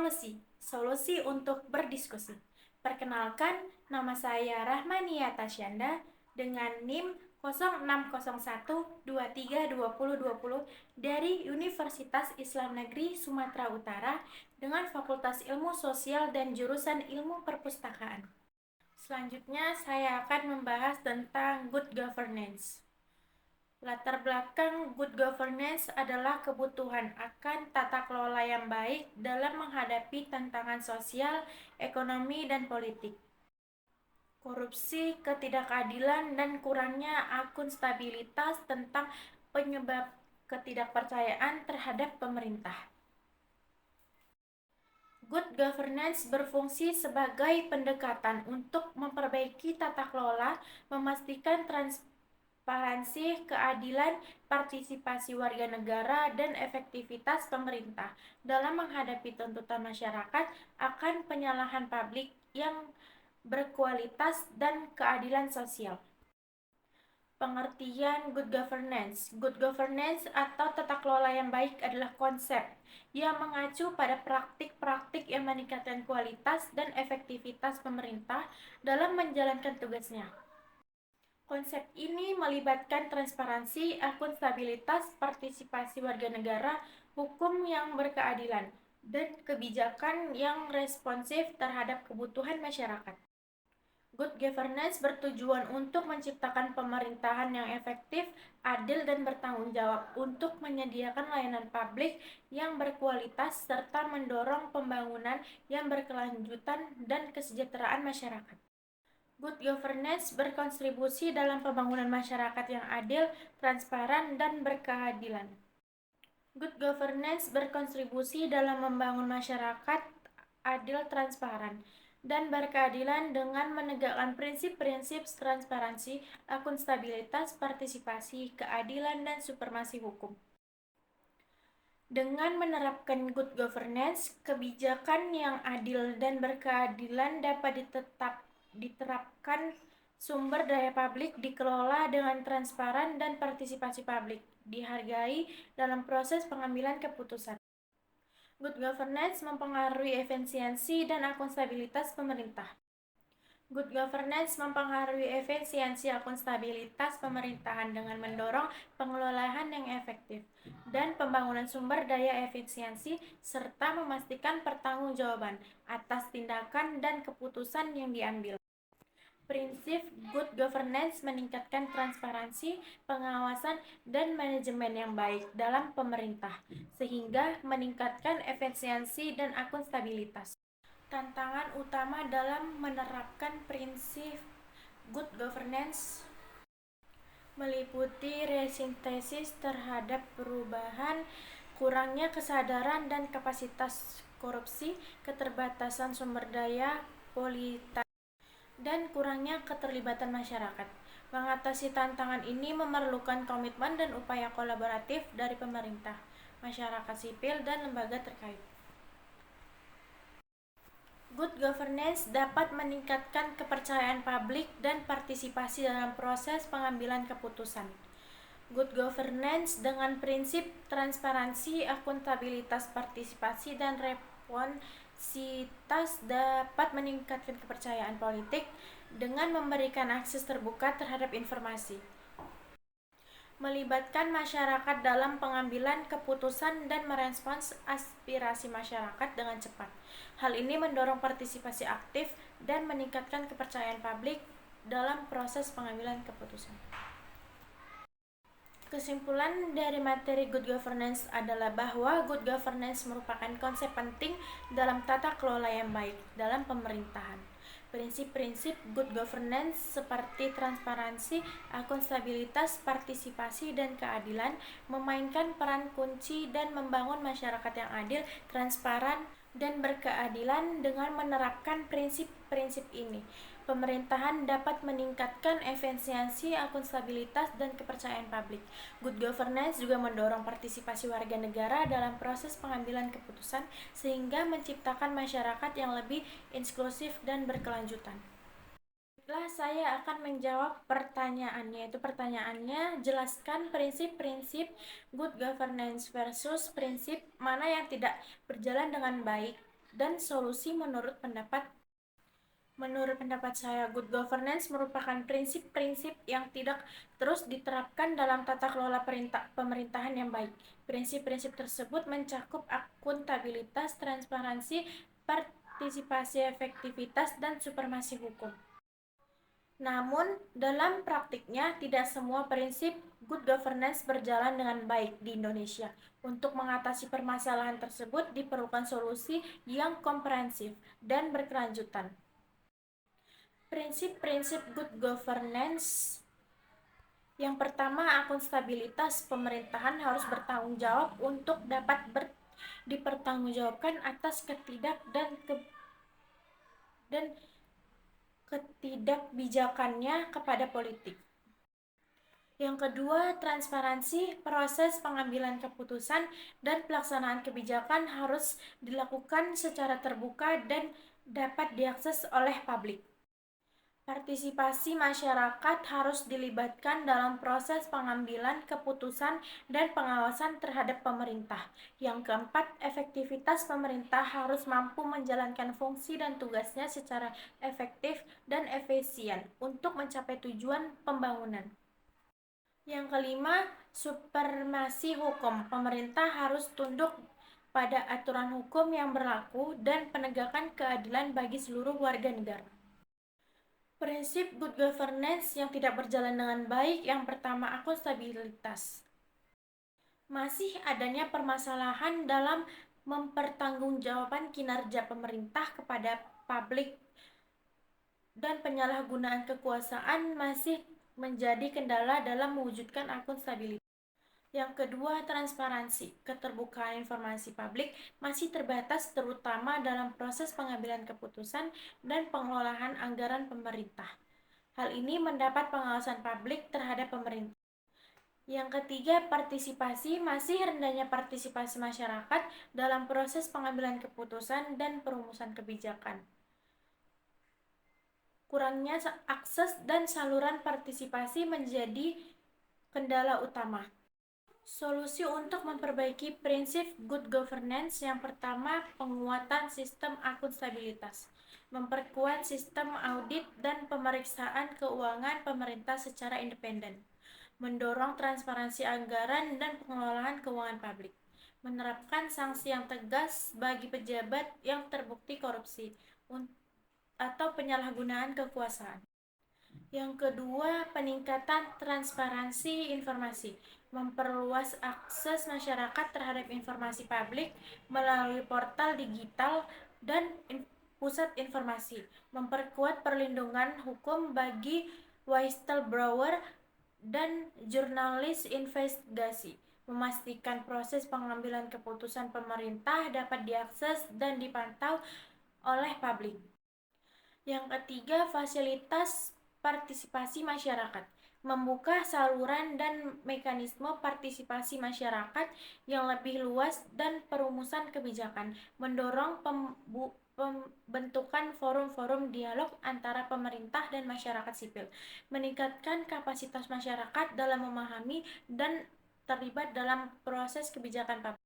Solusi untuk berdiskusi. Perkenalkan, nama saya Rahmania Tasyanda dengan NIM 0601232020 dari Universitas Islam Negeri Sumatera Utara dengan Fakultas Ilmu Sosial dan jurusan Ilmu Perpustakaan. Selanjutnya, saya akan membahas tentang good governance. Latar belakang good governance adalah kebutuhan akan tata kelola yang baik dalam menghadapi tantangan sosial, ekonomi, dan politik. Korupsi, ketidakadilan, dan kurangnya akuntabilitas tentang penyebab ketidakpercayaan terhadap pemerintah. Good governance berfungsi sebagai pendekatan untuk memperbaiki tata kelola, memastikan transparansi, keadilan, partisipasi warga negara, dan efektivitas pemerintah dalam menghadapi tuntutan masyarakat akan penyalahan publik yang berkualitas dan keadilan sosial. Pengertian good governance. Good governance atau tata kelola yang baik adalah konsep yang mengacu pada praktik-praktik yang meningkatkan kualitas dan efektivitas pemerintah dalam menjalankan tugasnya. Konsep ini melibatkan transparansi, akuntabilitas, partisipasi warga negara, hukum yang berkeadilan, dan kebijakan yang responsif terhadap kebutuhan masyarakat. Good governance bertujuan untuk menciptakan pemerintahan yang efektif, adil, dan bertanggung jawab untuk menyediakan layanan publik yang berkualitas serta mendorong pembangunan yang berkelanjutan dan kesejahteraan masyarakat. Good governance berkontribusi dalam pembangunan masyarakat yang adil, transparan, dan berkeadilan. Good governance berkontribusi dalam membangun masyarakat adil, transparan, dan berkeadilan dengan menegakkan prinsip-prinsip transparansi, akuntabilitas, partisipasi, keadilan, dan supremasi hukum. Dengan menerapkan good governance, kebijakan yang adil dan berkeadilan dapat diterapkan, sumber daya publik dikelola dengan transparan dan partisipasi publik dihargai dalam proses pengambilan keputusan. Good governance mempengaruhi efisiensi dan akuntabilitas pemerintah. Good governance mempengaruhi efisiensi akuntabilitas pemerintahan dengan mendorong pengelolaan yang efektif dan pembangunan sumber daya efisiensi serta memastikan pertanggungjawaban atas tindakan dan keputusan yang diambil. Prinsip good governance meningkatkan transparansi, pengawasan, dan manajemen yang baik dalam pemerintah, sehingga meningkatkan efisiensi dan akuntabilitas. Tantangan utama dalam menerapkan prinsip good governance meliputi resintesis terhadap perubahan, kurangnya kesadaran dan kapasitas korupsi, keterbatasan sumber daya, politik, dan kurangnya keterlibatan masyarakat. Mengatasi tantangan ini memerlukan komitmen dan upaya kolaboratif dari pemerintah, masyarakat sipil, dan lembaga terkait. Good governance dapat meningkatkan kepercayaan publik dan partisipasi dalam proses pengambilan keputusan. Good governance dengan prinsip transparansi, akuntabilitas, partisipasi, dan responsivitas dapat meningkatkan kepercayaan politik dengan memberikan akses terbuka terhadap informasi, melibatkan masyarakat dalam pengambilan keputusan dan merespons aspirasi masyarakat dengan cepat. Hal ini mendorong partisipasi aktif dan meningkatkan kepercayaan publik dalam proses pengambilan keputusan. Kesimpulan dari materi good governance adalah bahwa good governance merupakan konsep penting dalam tata kelola yang baik dalam pemerintahan. Prinsip-prinsip good governance seperti transparansi, akuntabilitas, partisipasi, dan keadilan memainkan peran kunci dan membangun masyarakat yang adil, transparan, dan berkeadilan. Dengan menerapkan prinsip-prinsip ini, pemerintahan dapat meningkatkan efisiensi, akuntabilitas, dan kepercayaan publik. Good governance juga mendorong partisipasi warga negara dalam proses pengambilan keputusan sehingga menciptakan masyarakat yang lebih inklusif dan berkelanjutan. Setelah saya akan menjawab pertanyaannya, itu pertanyaannya jelaskan prinsip-prinsip good governance versus prinsip mana yang tidak berjalan dengan baik dan solusi Menurut pendapat saya, good governance merupakan prinsip-prinsip yang tidak terus diterapkan dalam tata kelola pemerintahan yang baik. Prinsip-prinsip tersebut mencakup akuntabilitas, transparansi, partisipasi, efektivitas, dan supremasi hukum. Namun, dalam praktiknya, tidak semua prinsip good governance berjalan dengan baik di Indonesia. Untuk mengatasi permasalahan tersebut, diperlukan solusi yang komprehensif dan berkelanjutan. Prinsip-prinsip good governance. Yang pertama, akuntabilitas. Pemerintahan harus bertanggung jawab untuk dapat dipertanggungjawabkan atas dan ketidakbijakannya kepada politik. Yang kedua, transparansi. Proses pengambilan keputusan dan pelaksanaan kebijakan harus dilakukan secara terbuka dan dapat diakses oleh publik. Partisipasi masyarakat harus dilibatkan dalam proses pengambilan keputusan dan pengawasan terhadap pemerintah. Yang keempat, efektivitas pemerintah harus mampu menjalankan fungsi dan tugasnya secara efektif dan efisien untuk mencapai tujuan pembangunan. Yang kelima, supremasi hukum. Pemerintah harus tunduk pada aturan hukum yang berlaku dan penegakan keadilan bagi seluruh warga negara. Prinsip good governance yang tidak berjalan dengan baik. Yang pertama, akuntabilitas. Masih adanya permasalahan dalam mempertanggungjawabkan kinerja pemerintah kepada publik dan penyalahgunaan kekuasaan masih menjadi kendala dalam mewujudkan akuntabilitas. Yang kedua, transparansi. Keterbukaan informasi publik masih terbatas terutama dalam proses pengambilan keputusan dan pengelolaan anggaran pemerintah. Hal ini mendapat pengawasan publik terhadap pemerintah. Yang ketiga, partisipasi. Masih rendahnya partisipasi masyarakat dalam proses pengambilan keputusan dan perumusan kebijakan. Kurangnya akses dan saluran partisipasi menjadi kendala utama. Solusi untuk memperbaiki prinsip good governance. Yang pertama, penguatan sistem akuntabilitas. Memperkuat sistem audit dan pemeriksaan keuangan pemerintah secara independen. Mendorong transparansi anggaran dan pengelolaan keuangan publik. Menerapkan sanksi yang tegas bagi pejabat yang terbukti korupsi atau penyalahgunaan kekuasaan. Yang kedua, peningkatan transparansi informasi. Memperluas akses masyarakat terhadap informasi publik melalui portal digital dan pusat informasi. Memperkuat perlindungan hukum bagi whistleblower dan jurnalis investigasi. Memastikan proses pengambilan keputusan pemerintah dapat diakses dan dipantau oleh publik. Yang ketiga, fasilitas partisipasi masyarakat. Membuka saluran dan mekanisme partisipasi masyarakat yang lebih luas dan perumusan kebijakan. Mendorong pembentukan forum-forum dialog antara pemerintah dan masyarakat sipil. Meningkatkan kapasitas masyarakat dalam memahami dan terlibat dalam proses kebijakan publik.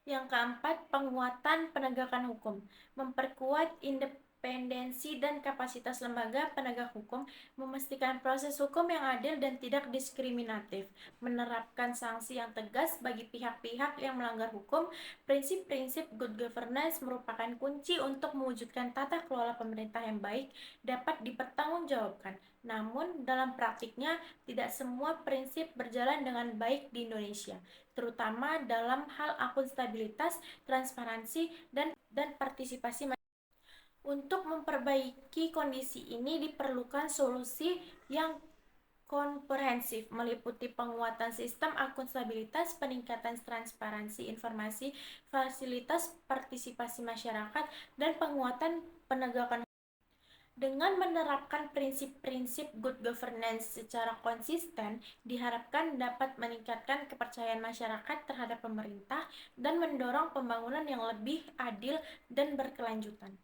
Yang keempat, penguatan penegakan hukum. Memperkuat independensi dan kapasitas lembaga penegak hukum, memastikan proses hukum yang adil dan tidak diskriminatif, menerapkan sanksi yang tegas bagi pihak-pihak yang melanggar hukum. Prinsip-prinsip good governance merupakan kunci untuk mewujudkan tata kelola pemerintah yang baik dapat dipertanggungjawabkan. Namun, dalam praktiknya, tidak semua prinsip berjalan dengan baik di Indonesia, terutama dalam hal akuntabilitas, transparansi, dan partisipasi. Untuk memperbaiki kondisi ini diperlukan solusi yang komprehensif, meliputi penguatan sistem akuntabilitas, peningkatan transparansi informasi, fasilitas partisipasi masyarakat, dan penguatan penegakan. Dengan menerapkan prinsip-prinsip good governance secara konsisten, diharapkan dapat meningkatkan kepercayaan masyarakat terhadap pemerintah dan mendorong pembangunan yang lebih adil dan berkelanjutan.